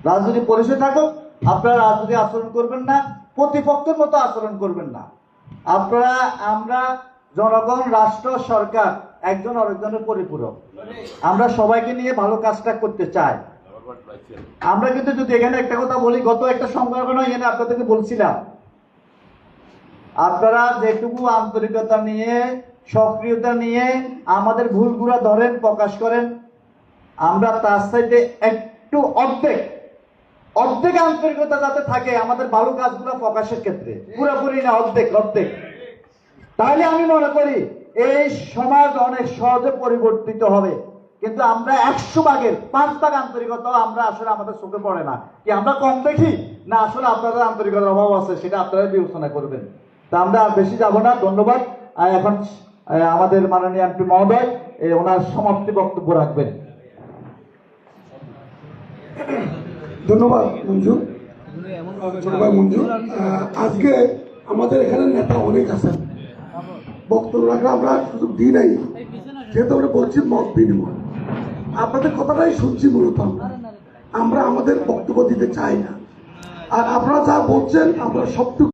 রাজনৈতিক পরিচয় থাকুক, আপনারা রাজনৈতিক আচরণ করবেন না, প্রতিপক্ষের মতো আচরণ করবেন না। আপনারা, আমরা জনগণ, রাষ্ট্র, সরকার একজন আরেকজনের পরিপূরক। আমরা সবাইকে নিয়ে ভালো কাজটা করতে চাই। আমরা কিন্তু যদি এখানে একটা কথা বলি, গত একটা সংগঠন এখানে আপনাদেরকে বলছিলাম, আপনারা যেটুকু আন্তরিকতা নিয়ে, সক্রিয়তা নিয়ে আমাদের ভুলগুলো ধরেন, প্রকাশ করেন, আমরা তার সাইডে একটু অর্ধেক আন্তরিকতা যাতে থাকে আমাদের ভালো কাজগুলো প্রকাশের ক্ষেত্রে, পুরোপুরি না, অর্ধেক। তাহলে আমি মনে করি এই সমাজ অনেক সহজে পরিবর্তিত হবে। কিন্তু আমরা 100 ভাগের 5 ভাগ আন্তরিকতাও আমরা আসলে আমাদের চোখে পড়ে না, কি আমরা কম দেখি না আসলে আপনাদের আন্তরিকতার অভাব আছে, সেটা আপনারা বিবেচনা করবেন। তা আমরা বেশি যাব না, ধন্যবাদ। এখন আমাদের মাননীয় এমপি মহোদয় ওনার সমাপ্তি বক্তব্য রাখবেন। ধন্যবাদ মঞ্জু, ছোট ভাই মঞ্জু। আজকে আমাদের এখানে নেতা অনেক আছেন, বক্তব্য রাখা আমরা সুযোগ দিই নাই, যেহেতু আমরা বলছি মত বিনিময়। আপনাদের কথাটাই শুনছি মূলত, আমরা আমাদের বক্তব্য দিতে চাই না। আর আপনারা যা বলছেন আমরা সবটুকু